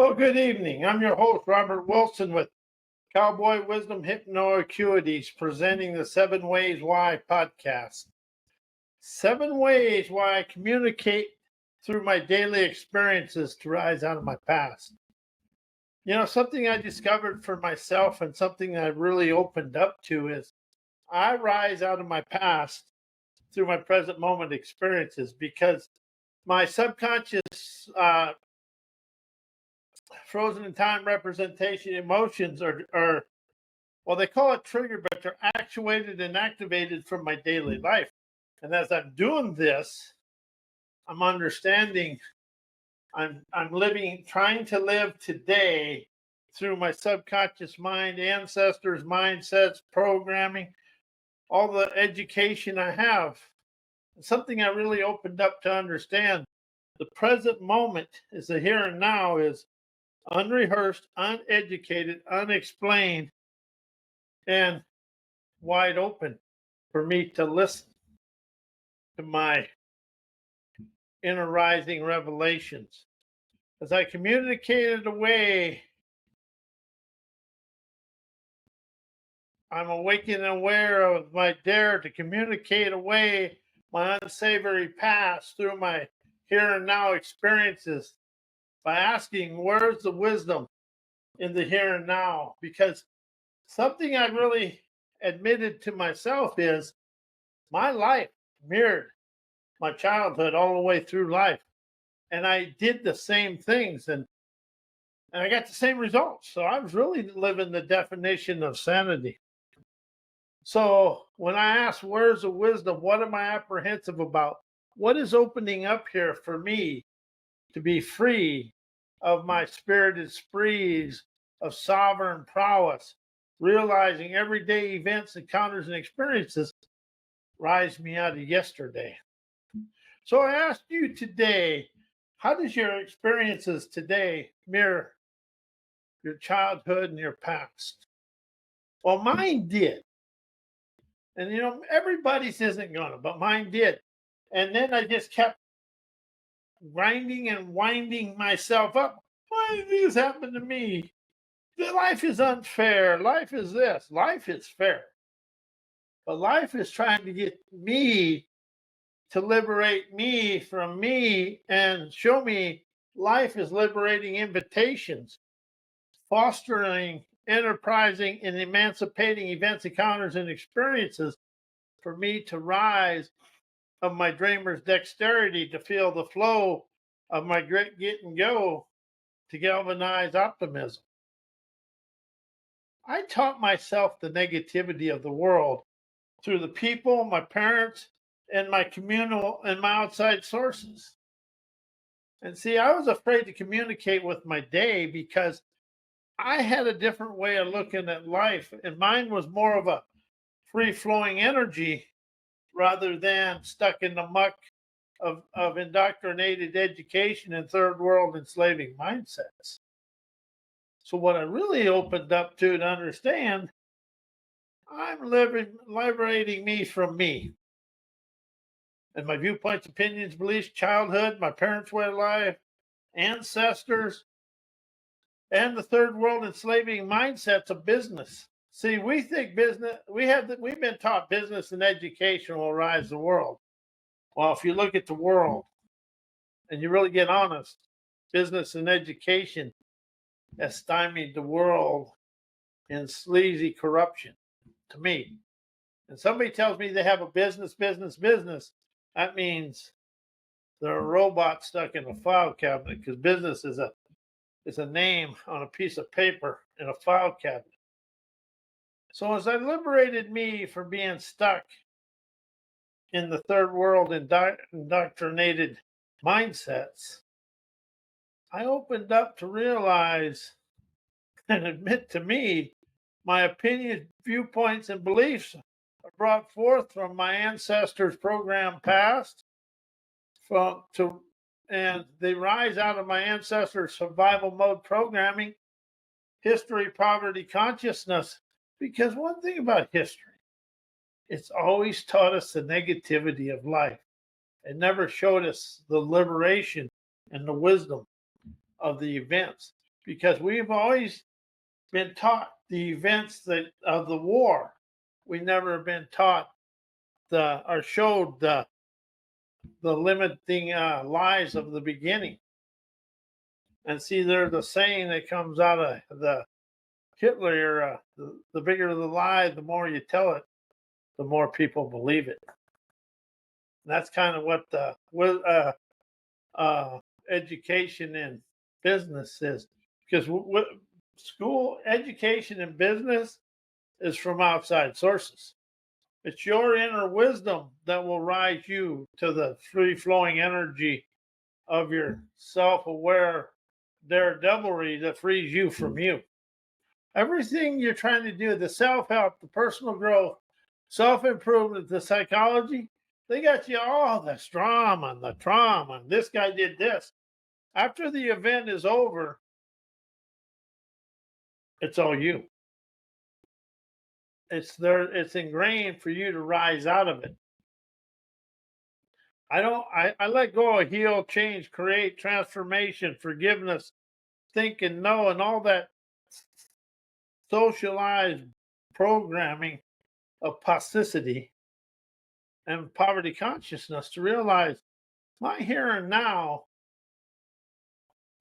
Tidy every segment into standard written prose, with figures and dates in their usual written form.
Well, good evening. I'm your host, Robert Wilson, with Cowboy Wisdom Hypno Acuities, presenting the 7 Ways Why podcast. 7 ways why I communicate through my daily experiences to rise out of my past. You know, something I discovered for myself and something I really opened up to is I rise out of my past through my present moment experiences because my subconscious frozen in time representation emotions are well, they call it triggered, but they're actuated and activated from my daily life. And as I'm doing this, I'm understanding I'm living, trying to live today through my subconscious mind, ancestors, mindsets, programming, all the education I have. Something I really opened up to understand. The present moment is the here and now, is unrehearsed, uneducated, unexplained, and wide open for me to listen to my inner rising revelations. As I communicated away, I'm awakened and aware of my dare to communicate away my unsavory past through my here and now experiences by asking, where's the wisdom in the here and now? Because something I really admitted to myself is my life mirrored my childhood all the way through life. And I did the same things and I got the same results. So I was really living the definition of sanity. So when I ask, where's the wisdom? What am I apprehensive about? What is opening up here for me to be free of my spirited sprees of sovereign prowess, realizing everyday events, encounters, and experiences rise me out of yesterday? So I ask you today, how does your experiences today mirror your childhood and your past? Well, mine did. And, you know, everybody's isn't going to, but mine did. And then I just kept grinding and winding myself up. Why did this happen to me? Life is unfair. Life is this. Life is fair. But life is trying to get me to liberate me from me and show me life is liberating invitations, fostering, enterprising, and emancipating events, encounters, and experiences for me to rise of my dreamer's dexterity, to feel the flow of my great get and go, to galvanize optimism. I taught myself the negativity of the world through the people, my parents, and my communal and my outside sources. And see, I was afraid to communicate with my day because I had a different way of looking at life, and mine was more of a free flowing energy rather than stuck in the muck of indoctrinated education and third world enslaving mindsets. So, what I really opened up to understand, I'm liberating me from me and my viewpoints, opinions, beliefs, childhood, my parents' way of life, ancestors, and the third world enslaving mindsets of business. See, we think business, we've been taught business and education will rise the world. Well, if you look at the world and you really get honest, business and education has stymied the world in sleazy corruption, to me. And somebody tells me they have a business, that means they're a robot stuck in a file cabinet, because business is a name on a piece of paper in a file cabinet. So as I liberated me from being stuck in the third world indoctrinated mindsets, I opened up to realize and admit to me my opinions, viewpoints, and beliefs are brought forth from my ancestors' program past, and they rise out of my ancestors' survival mode programming, history, poverty, consciousness. Because one thing about history, it's always taught us the negativity of life. It never showed us the liberation and the wisdom of the events. because we've always been taught the events that of the war. We never been taught or showed the limiting lies of the beginning. And see, there's the saying that comes out of the Hitler era: the bigger the lie, the more you tell it, the more people believe it. And that's kind of what the education and business is, because school education and business is from outside sources. It's your inner wisdom that will rise you to the free flowing energy of your self aware daredevilry that frees you from you. Everything you're trying to do, the self help, the personal growth, self improvement, the psychology, they got you all this drama and the trauma. And this guy did this. After the event is over, it's all you. It's there. It's ingrained for you to rise out of it. I let go of heal, change, create, transformation, forgiveness, think and know, and all that socialized programming of plasticity and poverty consciousness to realize my here and now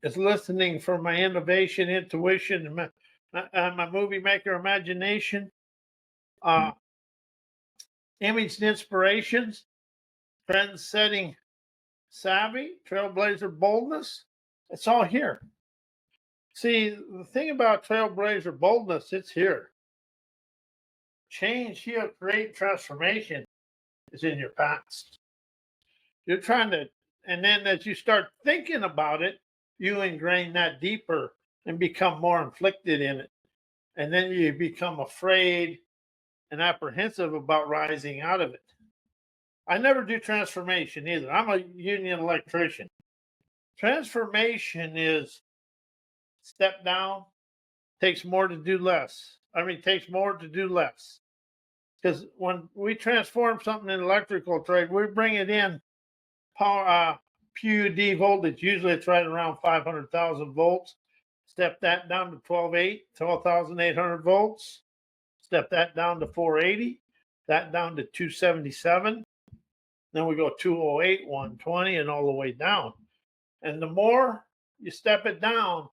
is listening for my innovation, intuition, and my movie maker imagination, uh, imaged inspirations, trend setting savvy, trailblazer boldness. It's all here. See, the thing about trailblazer boldness, it's here. Change, heal, create, transformation is in your past. You're trying to, and then as you start thinking about it, you ingrain that deeper and become more inflicted in it. And then you become afraid and apprehensive about rising out of it. I never do transformation either. I'm a union electrician. Transformation is step down, takes more to do less. Takes more to do less. Because when we transform something in electrical trade, we bring it in power, PUD voltage. Usually it's right around 500,000 volts. Step that down to 12,800 volts. Step that down to 480. That down to 277. Then we go 208, 120, and all the way down. And the more you step it down,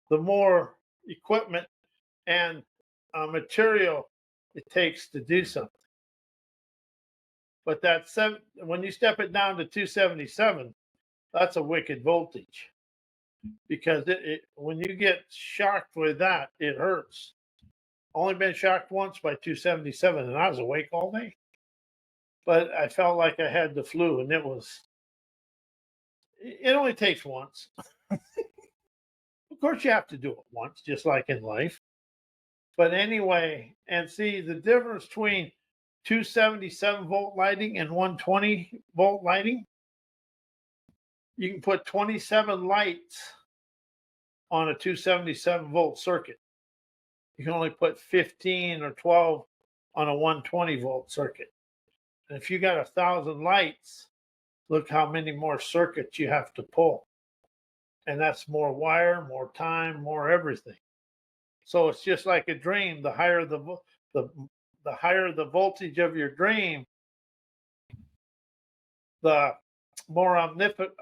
the more equipment and material it takes to do something. But when you step it down to 277, that's a wicked voltage, because when you get shocked with that, it hurts. Only been shocked once by 277, and I was awake all day. But I felt like I had the flu, and it only takes once. Of course, you have to do it once, just like in life. But anyway, and see the difference between 277 volt lighting and 120 volt lighting. You can put 27 lights on a 277 volt circuit. You can only put 15 or 12 on a 120 volt circuit. And if you got 1,000 lights, look how many more circuits you have to pull. And that's more wire, more time, more everything. So it's just like a dream. The higher the higher the voltage of your dream, the more omnipotent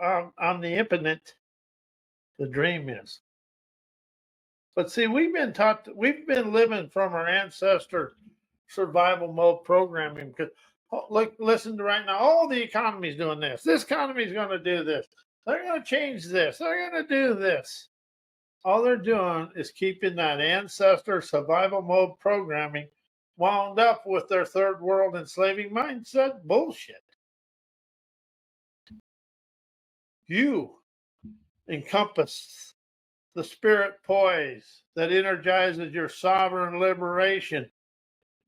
the dream is. But see, we've been living from our ancestor survival mode programming, because listen to right now, oh, the economy's doing this. This economy's going to do this. They're going to change this. They're going to do this. All they're doing is keeping that ancestor survival mode programming wound up with their third world enslaving mindset bullshit. You encompass the spirit poise that energizes your sovereign liberation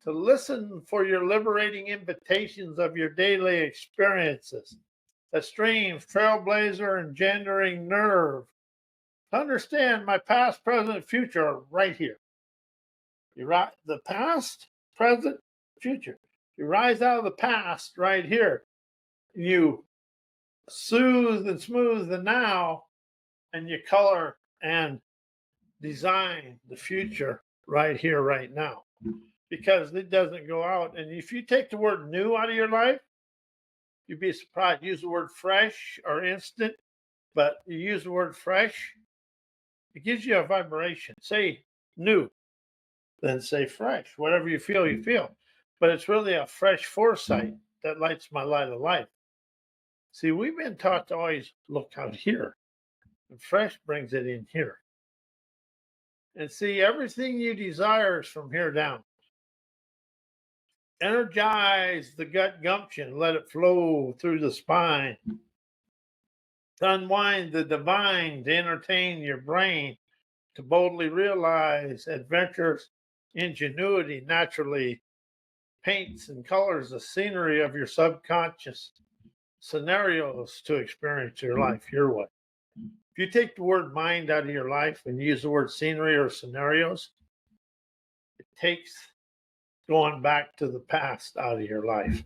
to listen for your liberating invitations of your daily experiences, a stream, trailblazer, engendering nerve. To understand my past, present, future are right here. The past, present, future. You rise out of the past right here. You soothe and smooth the now, and you color and design the future right here, right now, because it doesn't go out. And if you take the word new out of your life, you'd be surprised. Use the word fresh or instant, but you use the word fresh, it gives you a vibration. Say new, then say fresh. Whatever you feel, you feel. But it's really a fresh foresight that lights my light of life. See, we've been taught to always look out here, and fresh brings it in here. And see, everything you desire is from here down. Energize the gut gumption, let it flow through the spine. To unwind the divine, to entertain your brain, to boldly realize adventurous ingenuity naturally paints and colors the scenery of your subconscious scenarios to experience your life your way. If you take the word mind out of your life and use the word scenery or scenarios, it takes going back to the past out of your life.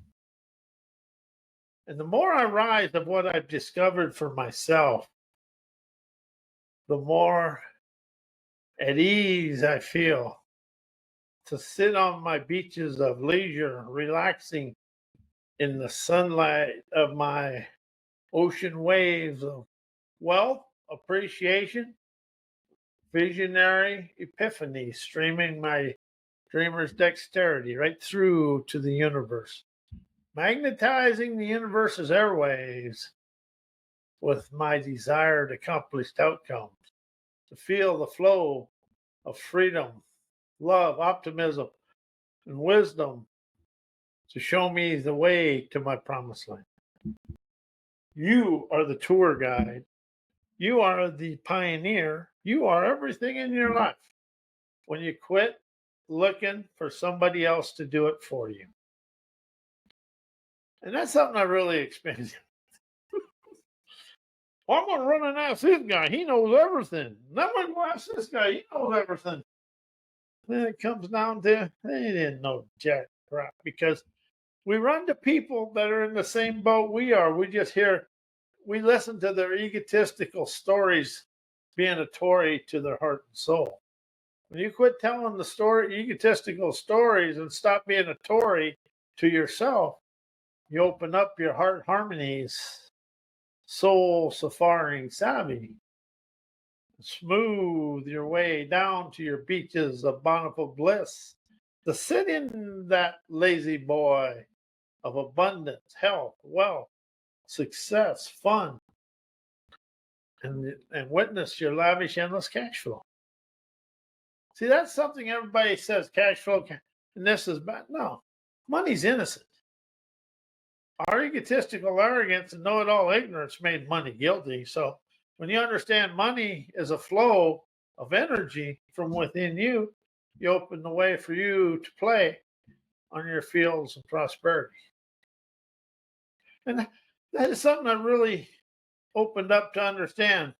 And the more I rise of what I've discovered for myself, the more at ease I feel to sit on my beaches of leisure, relaxing in the sunlight of my ocean waves of wealth, appreciation, visionary epiphany, streaming my dreamer's dexterity right through to the universe, magnetizing the universe's airwaves with my desired accomplished outcomes, to feel the flow of freedom, love, optimism, and wisdom to show me the way to my promised land. You are the tour guide. You are the pioneer. You are everything in your life. When you quit looking for somebody else to do it for you. And that's something I really experienced. Well, I'm going to run and ask this guy. He knows everything. Then I'm going to go ask this guy. He knows everything. Then it comes down to they didn't know jack crap because we run to people that are in the same boat we are. We listen to their egotistical stories being a Tory to their heart and soul. When you quit telling the egotistical stories and stop being a Tory to yourself, you open up your heart harmonies, soul safaring savvy, smooth your way down to your beaches of bountiful bliss, to sit in that lazy boy of abundance, health, wealth, success, fun, and witness your lavish, endless cash flow. See, that's something everybody says cash flow, and this is bad. No, money's innocent. Our egotistical arrogance and know-it-all ignorance made money guilty. So when you understand money is a flow of energy from within you, you open the way for you to play on your fields of prosperity. And that is something I really opened up to understand.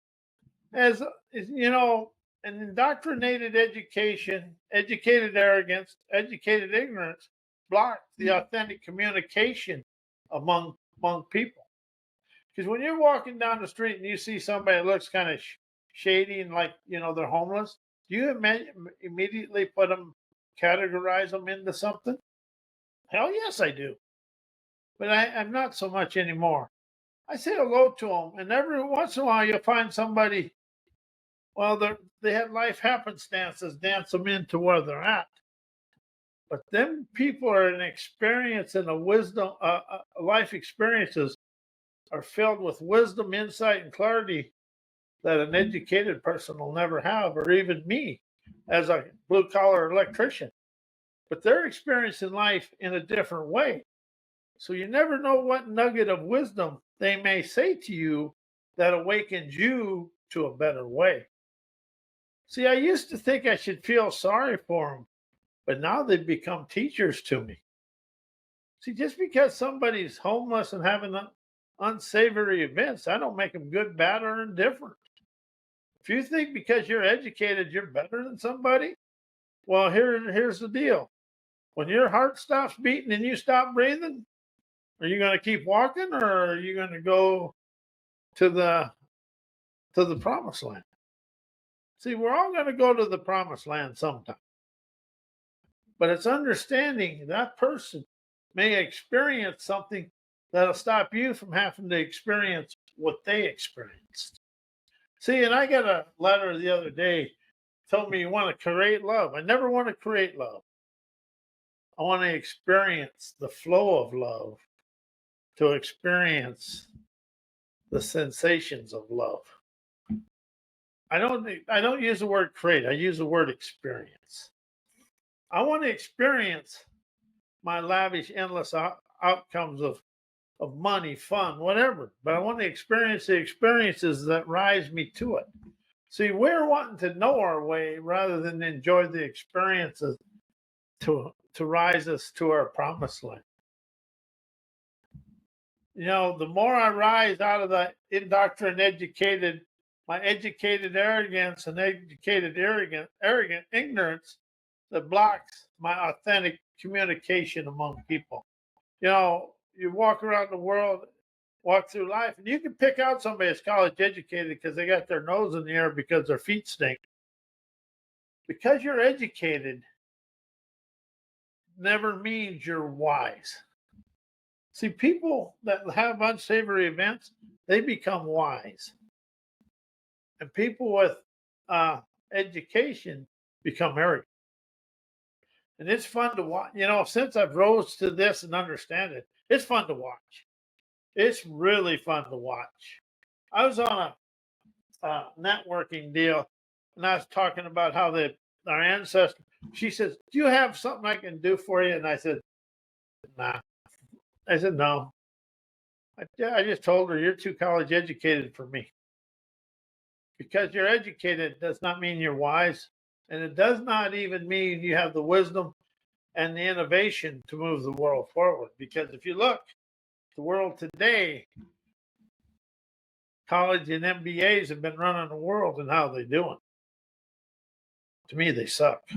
As you know, an indoctrinated education, educated arrogance, educated ignorance blocks the authentic communication among people. Because when you're walking down the street and you see somebody that looks kind of shady and like, they're homeless, do you immediately categorize them into something? Hell yes, I do. But I'm not so much anymore. I say hello to them, and every once in a while you'll find somebody, well, they have life happenstances dance them into where they're at. But them people are an experience and a wisdom, life experiences are filled with wisdom, insight, and clarity that an educated person will never have, or even me as a blue collar electrician. But they're experiencing life in a different way. So you never know what nugget of wisdom they may say to you that awakens you to a better way. See, I used to think I should feel sorry for them, but now they've become teachers to me. See, just because somebody's homeless and having unsavory events, I don't make them good, bad, or indifferent. If you think because you're educated you're better than somebody, well, here's the deal. When your heart stops beating and you stop breathing, are you going to keep walking, or are you going to go to the promised land? See, we're all going to go to the promised land sometime, but it's understanding that person may experience something that'll stop you from having to experience what they experienced. See, and I got a letter the other day told me you want to create love. I never want to create love. I want to experience the flow of love, to experience the sensations of love. I don't use the word create. I use the word experience. I want to experience my lavish, endless outcomes of money, fun, whatever. But I want to experience the experiences that rise me to it. See, we're wanting to know our way rather than enjoy the experiences to rise us to our promised land. The more I rise out of the indoctrinated, educated, my educated arrogance and educated arrogant ignorance that blocks my authentic communication among people. You walk around the world, walk through life, and you can pick out somebody that's college educated because they got their nose in the air because their feet stink. Because you're educated never means you're wise. See, people that have unsavory events, they become wise. And people with education become arrogant. And it's fun to watch. Since I've rose to this and understand it, it's fun to watch. It's really fun to watch. I was on a networking deal, and I was talking about how our ancestors. She says, "Do you have something I can do for you?" And I said, "Nah." I said, "No." I just told her, "You're too college educated for me." Because you're educated does not mean you're wise, and it does not even mean you have the wisdom and the innovation to move the world forward. Because if you look, the world today, college and MBAs have been running the world, and how they doing? To me, they suck.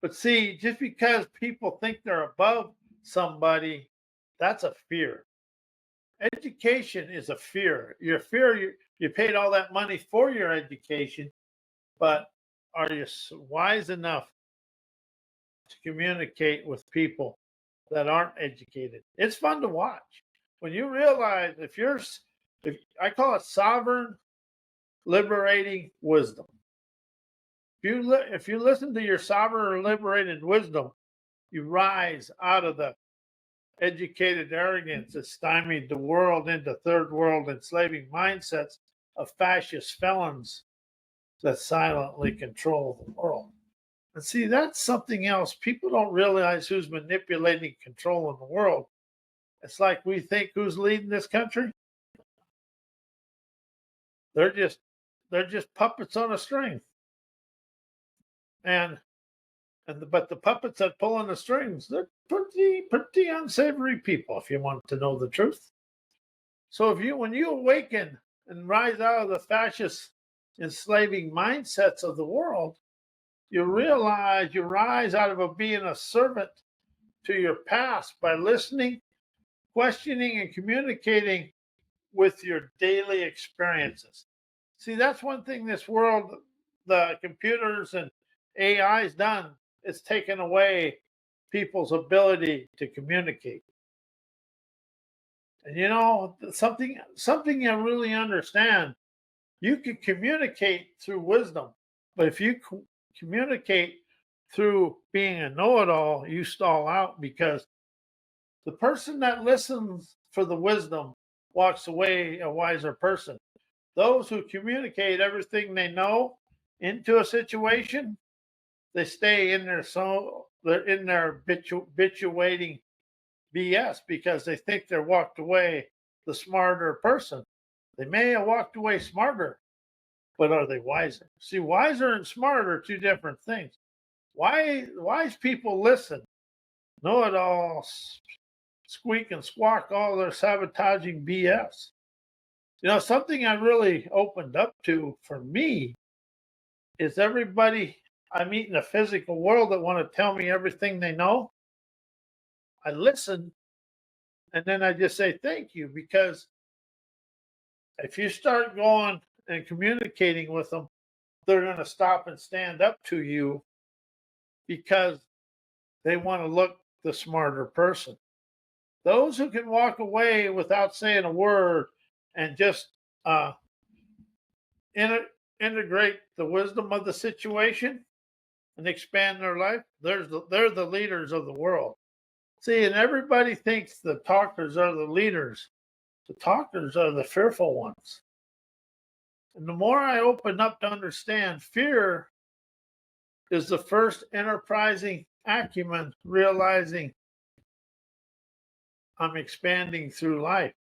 But see, just because people think they're above somebody, that's a fear. Education is a fear. Your fear, you paid all that money for your education, but are you wise enough to communicate with people that aren't educated? It's fun to watch. When you realize if I call it sovereign, liberating wisdom. If you listen to your sovereign, liberated wisdom, you rise out of the educated arrogance that stymied the world into third world enslaving mindsets of fascist felons that silently control the world. And see, that's something else. People don't realize who's manipulating, controlling the world. It's like we think who's leading this country. They're just puppets on a string. But the puppets that pull on the strings, they're pretty unsavory people, if you want to know the truth. So when you awaken and rise out of the fascist enslaving mindsets of the world, you realize you rise out of being a servant to your past by listening, questioning, and communicating with your daily experiences. See, that's one thing this world, the computers and AI's done. It's taken away people's ability to communicate. And something you really understand, you can communicate through wisdom, but if you communicate through being a know-it-all, you stall out because the person that listens for the wisdom walks away a wiser person. Those who communicate everything they know into a situation, they stay in their they're in their habituating BS because they think they're walked away the smarter person. They may have walked away smarter, but are they wiser? See, wiser and smarter are two different things. Wise people listen, know it all, squeak and squawk all their sabotaging BS. Something I really opened up to for me is everybody I meet in the physical world that want to tell me everything they know. I listen and then I just say thank you, because if you start going and communicating with them, they're going to stop and stand up to you because they want to look the smarter person. Those who can walk away without saying a word and just uh, integrate the wisdom of the situation and expand their life, they're the leaders of the world. See, and everybody thinks the talkers are the leaders. The talkers are the fearful ones. And the more I open up to understand, fear is the first enterprising acumen, realizing I'm expanding through life.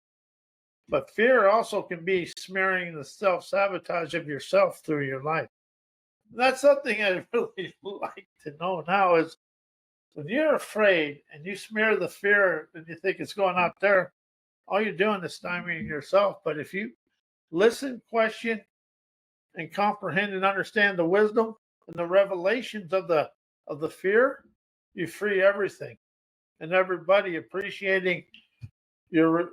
But fear also can be smearing the self-sabotage of yourself through your life. That's something I really like to know now is when you're afraid and you smear the fear and you think it's going out there, all you're doing is stymieing yourself. But if you listen, question, and comprehend and understand the wisdom and the revelations of the fear, you free everything and everybody appreciating the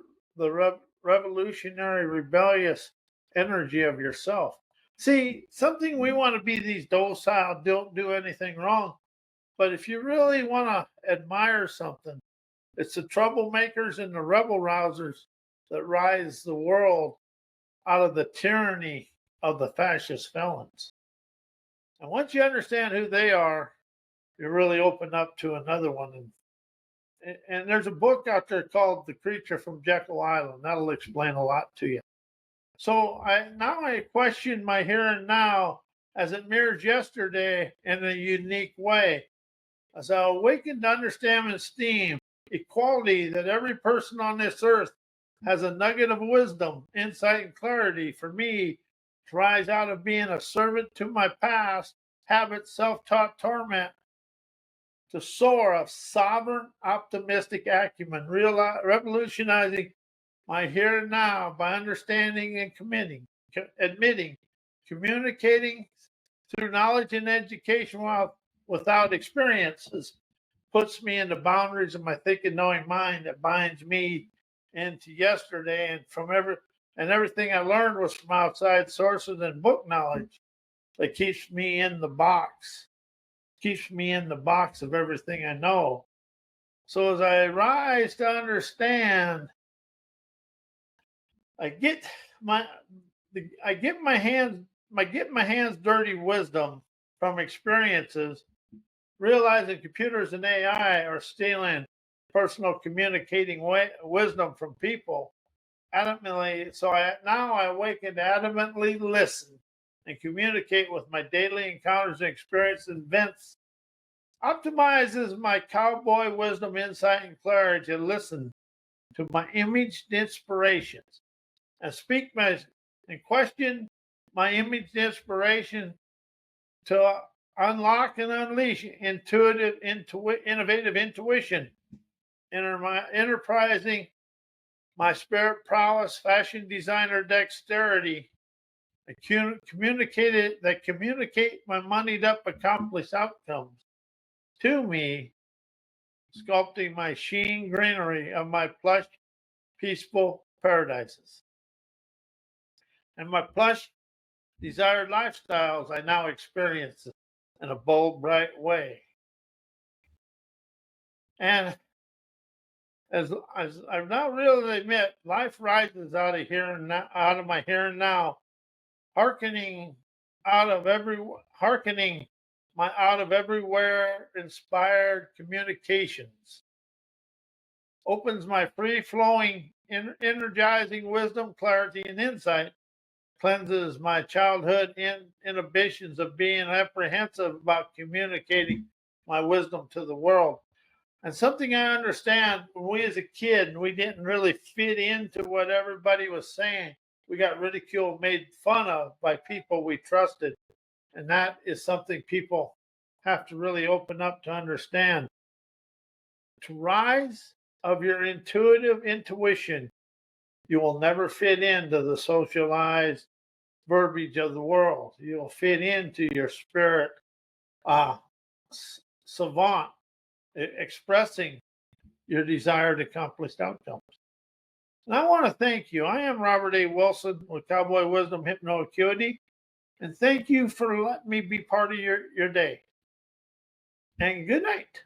revolutionary, rebellious energy of yourself. See, something we want to be these docile, don't do anything wrong. But if you really want to admire something, it's the troublemakers and the rebel rousers that rise the world out of the tyranny of the fascist felons. And once you understand who they are, you really open up to another one. And there's a book out there called The Creature from Jekyll Island. That'll explain a lot to you. So I question my here and now as it mirrors yesterday in a unique way. As I awaken to understand and esteem equality that every person on this earth has a nugget of wisdom, insight, and clarity for me to rise out of being a servant to my past, habit, self-taught torment, to soar of sovereign, optimistic acumen, revolutionizing my here and now by understanding and admitting, communicating through knowledge and education without experiences puts me in the boundaries of my thinking, knowing mind that binds me into yesterday, and everything I learned was from outside sources and book knowledge that keeps me in the box of everything I know. So as I rise to understand, I get my hands dirty wisdom from experiences, realizing computers and AI are stealing personal communicating wisdom from people adamantly. So I awaken to adamantly listen and communicate with my daily encounters and experiences and events. Optimizes my cowboy wisdom, insight, and clarity to listen to my imaged inspirations and and question my imaged inspiration to unlock and unleash innovative intuition, enterprising my spirit prowess, fashion designer dexterity, communicate my moneyed up accomplished outcomes to me, sculpting my sheen greenery of my plush, peaceful paradises. And my plush, desired lifestyles I now experience in a bold, bright way. And as I've now really admit, life rises out of here and now, out of my here and now, hearkening my out of everywhere inspired communications. Opens my free flowing, energizing wisdom, clarity, and insight. Cleanses my childhood inhibitions of being apprehensive about communicating my wisdom to the world. And something I understand when we as a kid, we didn't really fit into what everybody was saying. We got ridiculed, made fun of by people we trusted. And that is something people have to really open up to understand. To rise of your intuitive intuition, you will never fit into the socialized verbiage of the world. You'll fit into your spirit savant, expressing your desired accomplished outcomes. And I want to thank you. I am Robert A. Wilson with Cowboy Wisdom Hypno Acuity. And thank you for letting me be part of your day. And good night.